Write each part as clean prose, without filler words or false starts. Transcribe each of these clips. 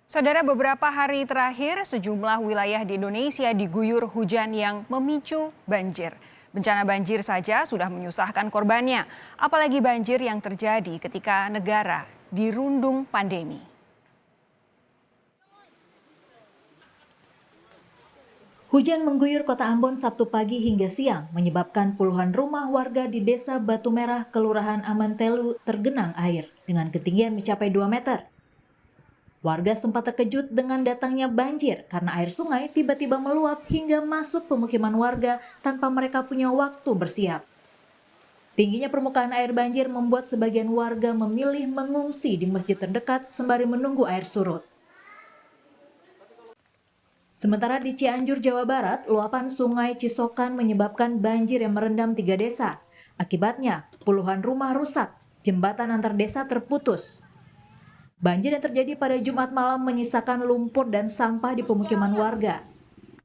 Saudara, beberapa hari terakhir sejumlah wilayah di Indonesia diguyur hujan yang memicu banjir. Bencana banjir saja sudah menyusahkan korbannya, apalagi banjir yang terjadi ketika negara dirundung pandemi. Hujan mengguyur kota Ambon Sabtu pagi hingga siang, menyebabkan puluhan rumah warga di Desa Batu Merah, Kelurahan Amantelu tergenang air dengan ketinggian mencapai 2 meter. Warga sempat terkejut dengan datangnya banjir karena air sungai tiba-tiba meluap hingga masuk pemukiman warga tanpa mereka punya waktu bersiap. Tingginya permukaan air banjir membuat sebagian warga memilih mengungsi di masjid terdekat sembari menunggu air surut. Sementara di Cianjur, Jawa Barat, luapan sungai Cisokan menyebabkan banjir yang merendam 3 desa. Akibatnya, puluhan rumah rusak, jembatan antar desa terputus. Banjir yang terjadi pada Jumat malam menyisakan lumpur dan sampah di pemukiman warga.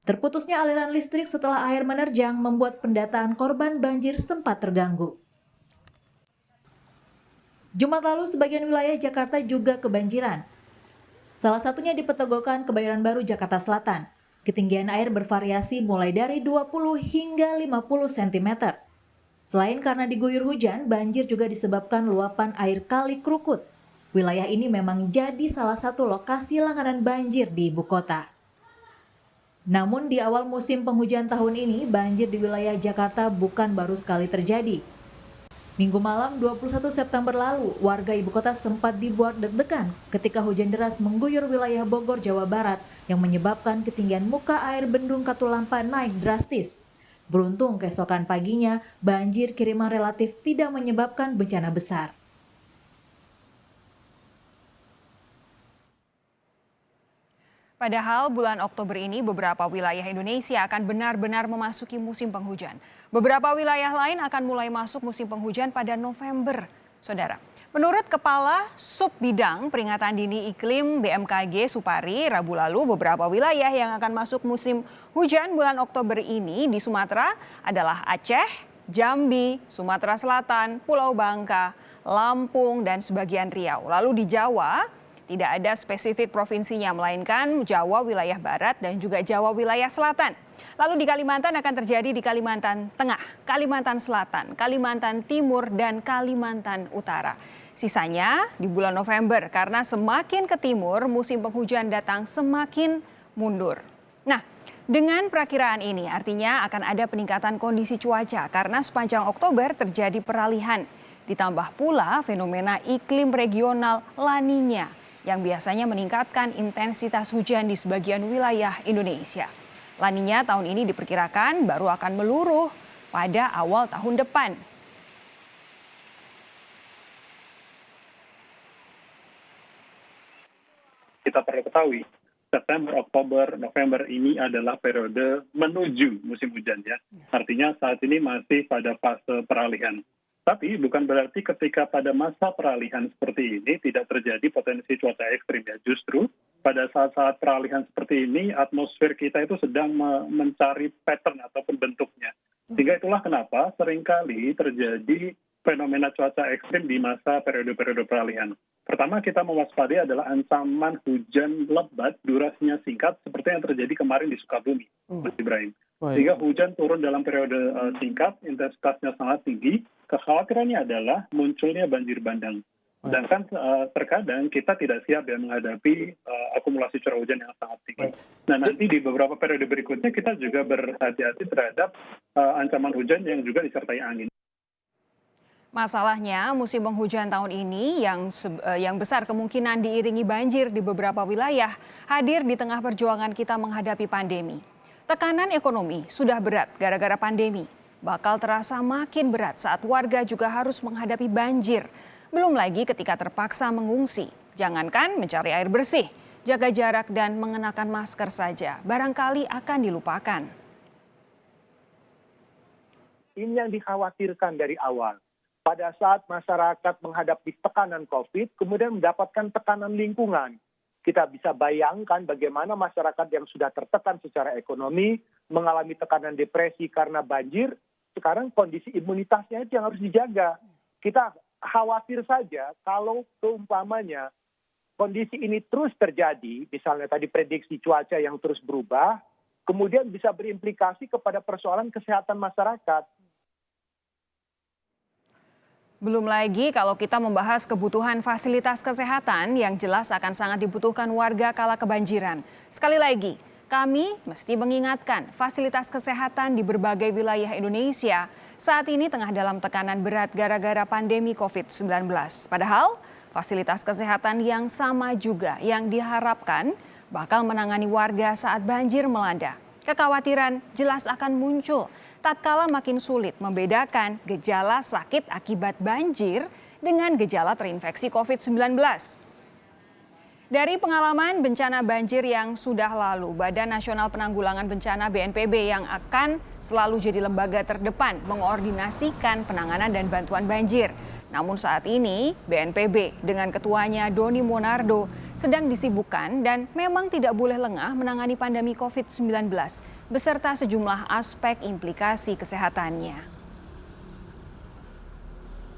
Terputusnya aliran listrik setelah air menerjang membuat pendataan korban banjir sempat terganggu. Jumat lalu, sebagian wilayah Jakarta juga kebanjiran. Salah satunya di Petogokan, Kebayoran Baru, Jakarta Selatan. Ketinggian air bervariasi mulai dari 20 hingga 50 cm. Selain karena diguyur hujan, banjir juga disebabkan luapan air Kali Krukut. Wilayah ini memang jadi salah satu lokasi langganan banjir di ibu kota. Namun di awal musim penghujan tahun ini, banjir di wilayah Jakarta bukan baru sekali terjadi. Minggu malam 21 September lalu, warga ibu kota sempat dibuat deg-degan ketika hujan deras mengguyur wilayah Bogor, Jawa Barat yang menyebabkan ketinggian muka air Bendung Katulampa naik drastis. Beruntung keesokan paginya, banjir kiriman relatif tidak menyebabkan bencana besar. Padahal bulan Oktober ini beberapa wilayah Indonesia akan benar-benar memasuki musim penghujan. Beberapa wilayah lain akan mulai masuk musim penghujan pada November, Saudara. Menurut Kepala Subbidang Peringatan Dini Iklim BMKG Supari, Rabu lalu beberapa wilayah yang akan masuk musim hujan bulan Oktober ini di Sumatera adalah Aceh, Jambi, Sumatera Selatan, Pulau Bangka, Lampung, dan sebagian Riau. Lalu di Jawa, tidak ada spesifik provinsinya, melainkan Jawa wilayah Barat dan juga Jawa wilayah Selatan. Lalu di Kalimantan akan terjadi di Kalimantan Tengah, Kalimantan Selatan, Kalimantan Timur, dan Kalimantan Utara. Sisanya di bulan November, karena semakin ke timur musim penghujan datang semakin mundur. Nah, dengan perakiraan ini artinya akan ada peningkatan kondisi cuaca karena sepanjang Oktober terjadi peralihan. Ditambah pula fenomena iklim regional La Niña yang biasanya meningkatkan intensitas hujan di sebagian wilayah Indonesia. La Niña tahun ini diperkirakan baru akan meluruh pada awal tahun depan. Kita perlu ketahui, September, Oktober, November ini adalah periode menuju musim hujan ya. Artinya saat ini masih pada fase peralihan. Tapi bukan berarti ketika pada masa peralihan seperti ini tidak terjadi potensi cuaca ekstrim ya. Justru pada saat-saat peralihan seperti ini atmosfer kita itu sedang mencari pattern ataupun bentuknya. Sehingga itulah kenapa seringkali terjadi fenomena cuaca ekstrim di masa periode-periode peralihan. Pertama kita mewaspadai adalah ancaman hujan lebat durasinya singkat seperti yang terjadi kemarin di Sukabumi, Mas Ibrahim. Sehingga hujan turun dalam periode singkat, intensitasnya sangat tinggi. Kekhawatirannya adalah munculnya banjir bandang. Sedangkan terkadang kita tidak siap ya menghadapi akumulasi curah hujan yang sangat tinggi. Nah nanti di beberapa periode berikutnya kita juga berhati-hati terhadap ancaman hujan yang juga disertai angin. Masalahnya musim penghujan tahun ini yang besar kemungkinan diiringi banjir di beberapa wilayah hadir di tengah perjuangan kita menghadapi pandemi. Tekanan ekonomi sudah berat gara-gara pandemi, bakal terasa makin berat saat warga juga harus menghadapi banjir. Belum lagi ketika terpaksa mengungsi, jangankan mencari air bersih, jaga jarak dan mengenakan masker saja barangkali akan dilupakan. Ini yang dikhawatirkan dari awal. Pada saat masyarakat menghadapi tekanan COVID, kemudian mendapatkan tekanan lingkungan. Kita bisa bayangkan bagaimana masyarakat yang sudah tertekan secara ekonomi, mengalami tekanan depresi karena banjir, sekarang kondisi imunitasnya itu yang harus dijaga. Kita khawatir saja kalau keumpamanya kondisi ini terus terjadi, misalnya tadi prediksi cuaca yang terus berubah, kemudian bisa berimplikasi kepada persoalan kesehatan masyarakat. Belum lagi kalau kita membahas kebutuhan fasilitas kesehatan yang jelas akan sangat dibutuhkan warga kala kebanjiran. Sekali lagi, kami mesti mengingatkan fasilitas kesehatan di berbagai wilayah Indonesia saat ini tengah dalam tekanan berat gara-gara pandemi COVID-19. Padahal fasilitas kesehatan yang sama juga yang diharapkan bakal menangani warga saat banjir melanda. Kekhawatiran jelas akan muncul tatkala makin sulit membedakan gejala sakit akibat banjir dengan gejala terinfeksi COVID-19. Dari pengalaman bencana banjir yang sudah lalu, Badan Nasional Penanggulangan Bencana BNPB yang akan selalu jadi lembaga terdepan mengkoordinasikan penanganan dan bantuan banjir. Namun saat ini BNPB dengan ketuanya Doni Monardo sedang disibukkan dan memang tidak boleh lengah menangani pandemi COVID-19 beserta sejumlah aspek implikasi kesehatannya.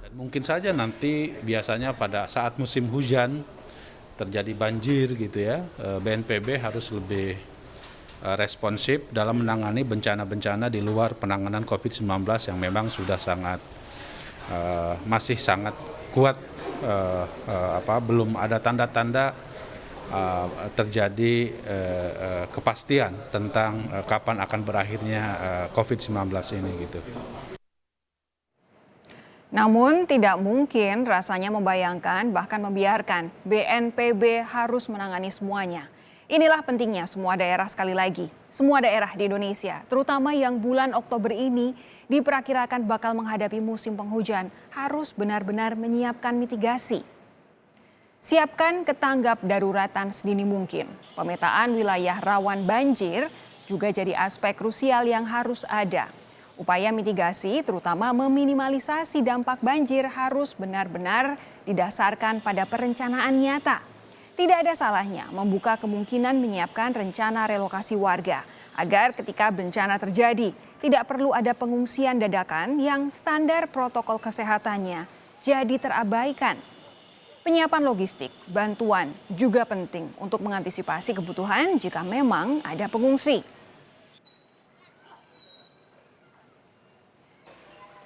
Dan mungkin saja nanti biasanya pada saat musim hujan terjadi banjir gitu ya, BNPB harus lebih responsif dalam menangani bencana-bencana di luar penanganan COVID-19 yang memang sudah masih sangat kuat, belum ada tanda-tanda terjadi kepastian tentang kapan akan berakhirnya COVID-19 ini gitu. Namun tidak mungkin rasanya membayangkan bahkan membiarkan BNPB harus menangani semuanya. Inilah pentingnya semua daerah sekali lagi. Semua daerah di Indonesia, terutama yang bulan Oktober ini diperkirakan bakal menghadapi musim penghujan, harus benar-benar menyiapkan mitigasi. Siapkan ketanggap daruratan sedini mungkin. Pemetaan wilayah rawan banjir juga jadi aspek krusial yang harus ada. Upaya mitigasi terutama meminimalisasi dampak banjir harus benar-benar didasarkan pada perencanaan nyata. Tidak ada salahnya membuka kemungkinan menyiapkan rencana relokasi warga agar ketika bencana terjadi tidak perlu ada pengungsian dadakan yang standar protokol kesehatannya jadi terabaikan. Penyiapan logistik, bantuan juga penting untuk mengantisipasi kebutuhan jika memang ada pengungsi.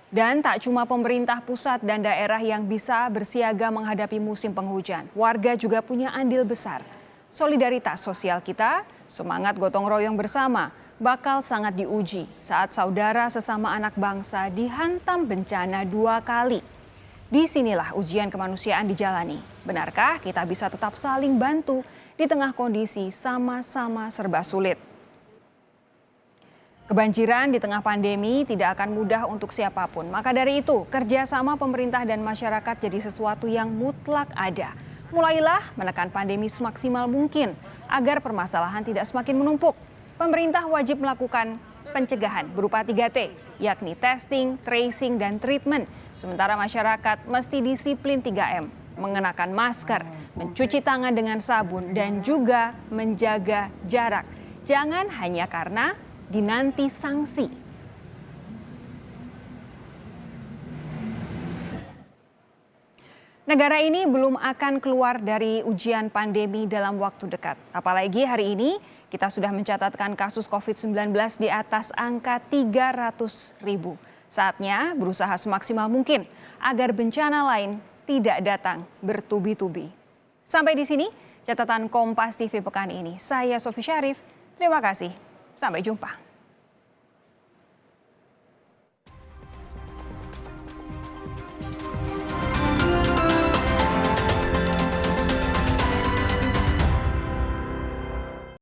Dan tak cuma pemerintah pusat dan daerah yang bisa bersiaga menghadapi musim penghujan. Warga juga punya andil besar. Solidaritas sosial kita, semangat gotong royong bersama bakal sangat diuji saat saudara sesama anak bangsa dihantam bencana 2 kali. Disinilah ujian kemanusiaan dijalani. Benarkah kita bisa tetap saling bantu di tengah kondisi sama-sama serba sulit? Kebanjiran di tengah pandemi tidak akan mudah untuk siapapun. Maka dari itu, kerjasama pemerintah dan masyarakat jadi sesuatu yang mutlak ada. Mulailah menekan pandemi semaksimal mungkin agar permasalahan tidak semakin menumpuk. Pemerintah wajib melakukan pencegahan berupa 3T, yakni testing, tracing, dan treatment. Sementara masyarakat mesti disiplin 3M, mengenakan masker, mencuci tangan dengan sabun, dan juga menjaga jarak. Jangan hanya karena dinanti sanksi. Negara ini belum akan keluar dari ujian pandemi dalam waktu dekat. Apalagi hari ini kita sudah mencatatkan kasus COVID-19 di atas angka 300.000. Saatnya berusaha semaksimal mungkin agar bencana lain tidak datang bertubi-tubi. Sampai di sini catatan Kompas TV pekan ini. Saya Sofi Syarif, terima kasih. Sampai jumpa.